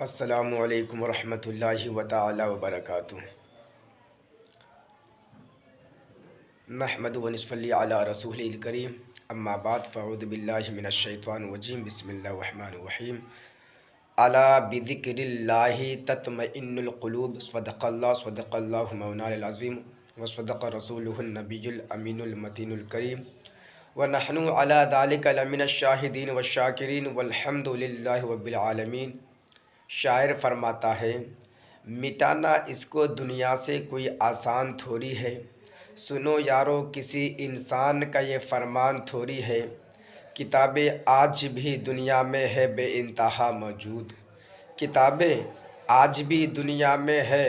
السلام علیکم ورحمۃ اللہ تعالی وبرکاتہ۔ نحمد و نصلی علی رسول الکریم، اما بعد فاعوذ باللہ من الشیطان الرجیم، بسم اللہ الرحمن الرحیم۔ الا بذکر اللہ تطمئن القلوب، صدق اللہ مولانا العظیم وصدق رسولہ النبی الامین المتین الکریم، ونحن علی ذلک لمن الشاہدین والشاکرین والحمد للہ رب العالمین۔ شاعر فرماتا ہے، مٹانا اس کو دنیا سے کوئی آسان تھوڑی ہے، سنو یارو کسی انسان کا یہ فرمان تھوڑی ہے، کتابیں آج بھی دنیا میں ہے بے انتہا موجود، کتابیں آج بھی دنیا میں ہے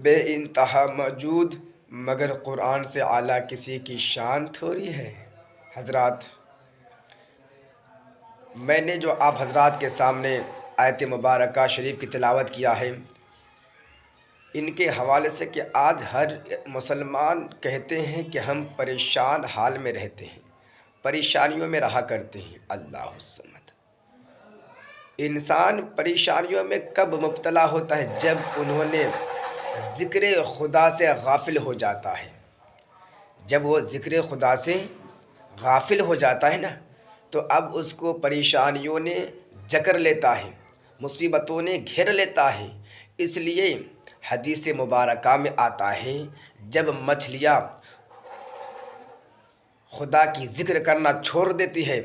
بے انتہا موجود، مگر قرآن سے اعلیٰ کسی کی شان تھوڑی ہے۔ حضرات، میں نے جو آپ حضرات کے سامنے آیت مبارکہ شریف کی تلاوت کیا ہے، ان کے حوالے سے کہ آج ہر مسلمان کہتے ہیں کہ ہم پریشان حال میں رہتے ہیں، پریشانیوں میں رہا کرتے ہیں۔ اللہ الصمد۔ انسان پریشانیوں میں کب مبتلا ہوتا ہے؟ جب انہوں نے ذکر خدا سے غافل ہو جاتا ہے۔ جب وہ ذکر خدا سے غافل ہو جاتا ہے نا، تو اب اس کو پریشانیوں نے جکڑ لیتا ہے، مصیبتوں نے گھیر لیتا ہے۔ اس لیے حدیث مبارکہ میں آتا ہے، جب مچھلیاں خدا کی ذکر کرنا چھوڑ دیتی ہے،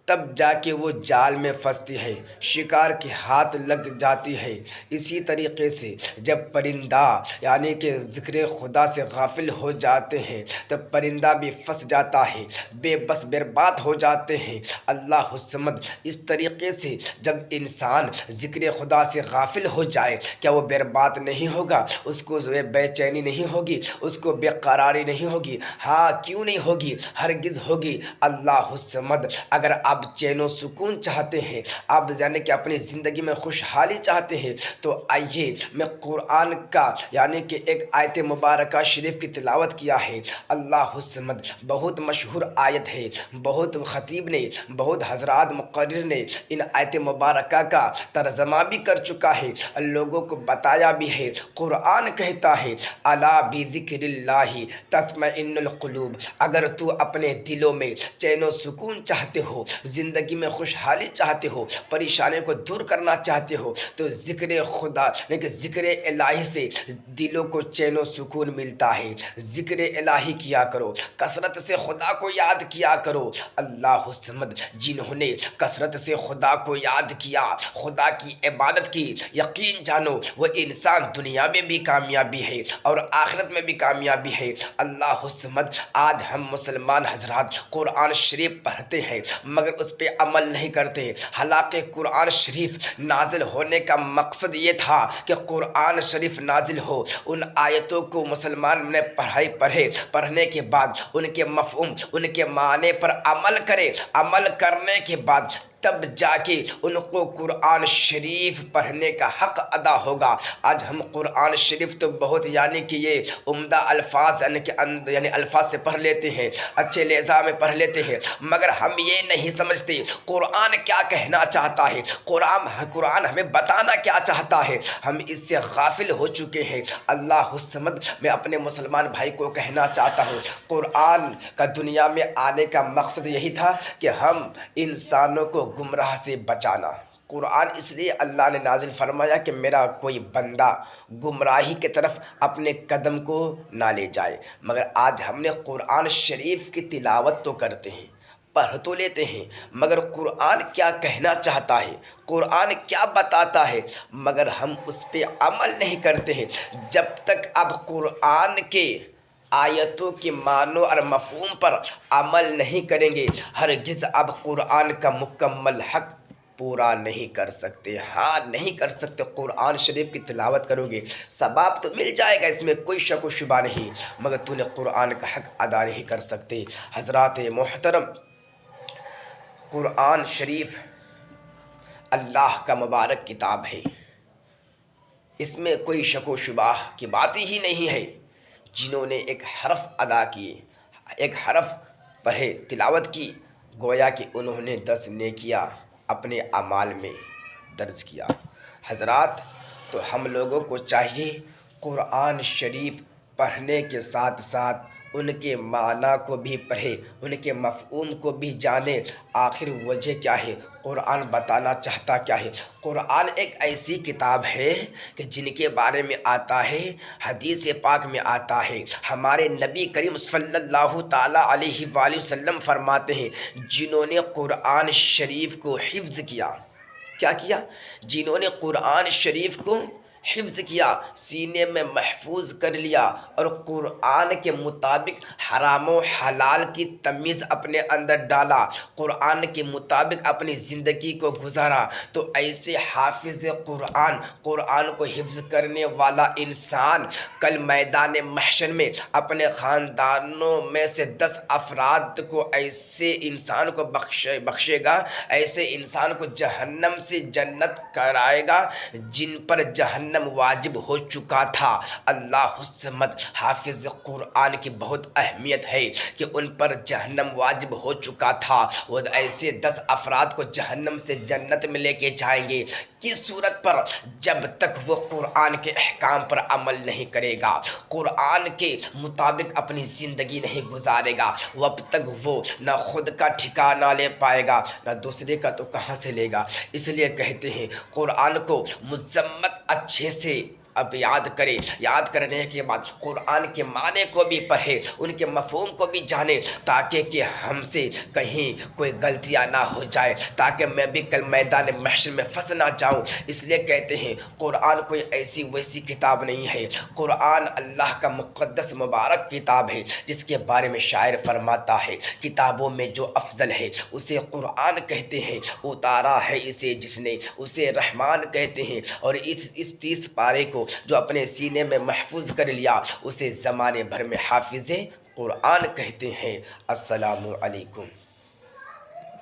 تب جا کے وہ جال میں پھنستی ہے، شکار کے ہاتھ لگ جاتی ہے۔ اسی طریقے سے جب پرندہ یعنی کہ ذکر خدا سے غافل ہو جاتے ہیں، تب پرندہ بھی پھنس جاتا ہے، بے بس برباد ہو جاتے ہیں۔ اللہ الصمد۔ اس طریقے سے جب انسان ذکر خدا سے غافل ہو جائے، کیا وہ برباد نہیں ہوگا؟ اس کو بے چینی نہیں ہوگی، اس کو بے قراری نہیں ہوگی؟ ہاں، کیوں نہیں ہوگی؟ ہرگز ہوگی۔ اللہ الصمد۔ اگر آپ چین و سکون چاہتے ہیں، آپ یعنی کہ اپنی زندگی میں خوشحالی چاہتے ہیں، تو آئیے میں قرآن کا یعنی کہ ایک آیت مبارکہ شریف کی تلاوت کیا ہے۔ اللہ الصمد۔ بہت مشہور آیت ہے، بہت خطیب نے، بہت حضرات مقرر نے ان آیت مبارکہ کا ترجمہ بھی کر چکا ہے، لوگوں کو بتایا بھی ہے۔ قرآن کہتا ہے، الا بذکر اللہ تطمئن القلوب۔ اگر تو اپنے دلوں میں چین و سکون چاہتے ہو، زندگی میں خوشحالی چاہتے ہو، پریشانیوں کو دور کرنا چاہتے ہو، تو ذکر خدا لیکن ذکر الہی سے دلوں کو چین و سکون ملتا ہے۔ ذکر الہی کیا کرو، کثرت سے خدا کو یاد کیا کرو۔ اللہ الصمد۔ جنہوں نے کثرت سے خدا کو یاد کیا، خدا کی عبادت کی، یقین جانو وہ انسان دنیا میں بھی کامیابی ہے اور آخرت میں بھی کامیابی ہے۔ اللہ الصمد۔ آج ہم مسلمان حضرات قرآن شریف پڑھتے ہیں مگر اس پہ عمل نہیں کرتے۔ حالانکہ قرآن شریف نازل ہونے کا مقصد یہ تھا کہ قرآن شریف نازل ہو، ان آیتوں کو مسلمان نے پڑھنے کے بعد ان کے مفہوم، ان کے معنی پر عمل کرے، عمل کرنے کے بعد تب جا کے ان کو قرآن شریف پڑھنے کا حق ادا ہوگا۔ آج ہم قرآن شریف تو بہت یعنی کہ یہ عمدہ الفاظ یعنی الفاظ سے پڑھ لیتے ہیں، اچھے لہجہ میں پڑھ لیتے ہیں، مگر ہم یہ نہیں سمجھتے قرآن کیا کہنا چاہتا ہے، قرآن ہمیں بتانا کیا چاہتا ہے۔ ہم اس سے غافل ہو چکے ہیں۔ اللہ الصمد۔ میں اپنے مسلمان بھائی کو کہنا چاہتا ہوں، قرآن کا دنیا میں آنے کا مقصد یہی تھا کہ ہم انسانوں کو گمراہ سے بچانا۔ قرآن اس لیے اللہ نے نازل فرمایا کہ میرا کوئی بندہ گمراہی کی طرف اپنے قدم کو نہ لے جائے۔ مگر آج ہم نے قرآن شریف کی تلاوت تو کرتے ہیں، پڑھ تو لیتے ہیں، مگر قرآن کیا کہنا چاہتا ہے، قرآن کیا بتاتا ہے، مگر ہم اس پہ عمل نہیں کرتے ہیں۔ جب تک اب قرآن کے آیتوں کے معنی اور مفہوم پر عمل نہیں کریں گے، ہرگز اب قرآن کا مکمل حق پورا نہیں کر سکتے۔ ہاں، نہیں کر سکتے۔ قرآن شریف کی تلاوت کرو گے، ثواب تو مل جائے گا، اس میں کوئی شک و شبہ نہیں، مگر تو نے قرآن کا حق ادا نہیں کر سکتے۔ حضرات محترم، قرآن شریف اللہ کا مبارک کتاب ہے، اس میں کوئی شک و شبہ کی بات ہی نہیں ہے۔ جنہوں نے ایک حرف ادا کیے، ایک حرف پڑھے، تلاوت کی، گویا کہ انہوں نے 10 نیکیاں اپنے اعمال میں درج کیا۔ حضرات، تو ہم لوگوں کو چاہیے قرآن شریف پڑھنے کے ساتھ ساتھ ان کے معنی کو بھی پڑھے، ان کے مفہوم کو بھی جانے، آخر وجہ کیا ہے، قرآن بتانا چاہتا کیا ہے۔ قرآن ایک ایسی کتاب ہے کہ جن کے بارے میں آتا ہے، حدیث پاک میں آتا ہے، ہمارے نبی کریم صلی اللہ تعالیٰ علیہ وآلہ وسلم فرماتے ہیں، جنہوں نے قرآن شریف کو حفظ کیا، کیا کیا؟ جنہوں نے قرآن شریف کو حفظ کیا، سینے میں محفوظ کر لیا، اور قرآن کے مطابق حرام و حلال کی تمیز اپنے اندر ڈالا، قرآن کے مطابق اپنی زندگی کو گزارا، تو ایسے حافظ قرآن، قرآن کو حفظ کرنے والا انسان کل میدان محشر میں اپنے خاندانوں میں سے 10 افراد کو ایسے انسان کو بخشے گا، ایسے انسان کو جہنم سے جنت کرائے گا جن پر جہنم واجب ہو چکا تھا۔ اللہ الصمد، حافظ قرآن کی بہت اہمیت ہے کہ ان پر جہنم واجب ہو چکا تھا، وہ ایسے 10 افراد کو جہنم سے جنت میں لے کے جائیں گے، کس صورت پر؟ جب تک وہ قرآن کے احکام پر عمل نہیں کرے گا، قرآن کے مطابق اپنی زندگی نہیں گزارے گا، وہ اب تک وہ نہ خود کا ٹھکانہ لے پائے گا، نہ دوسرے کا تو کہاں سے لے گا۔ اس لیے کہتے ہیں قرآن کو مذمت اچھے سے اب یاد کرے، یاد کرنے کے بعد قرآن کے معنی کو بھی پڑھے، ان کے مفہوم کو بھی جانے، تاکہ کہ ہم سے کہیں کوئی غلطیاں نہ ہو جائے، تاکہ میں بھی کل میدان محشر میں پھنس نہ جاؤں۔ اس لیے کہتے ہیں قرآن کوئی ایسی ویسی کتاب نہیں ہے، قرآن اللہ کا مقدس مبارک کتاب ہے، جس کے بارے میں شاعر فرماتا ہے، کتابوں میں جو افضل ہے اسے قرآن کہتے ہیں، اتارا ہے اسے جس نے اسے رحمان کہتے ہیں، اور اس 30 پارے کو جو اپنے سینے میں محفوظ کر لیا اسے زمانے بھر میں حافظ قرآن کہتے ہیں۔ السلام علیکم۔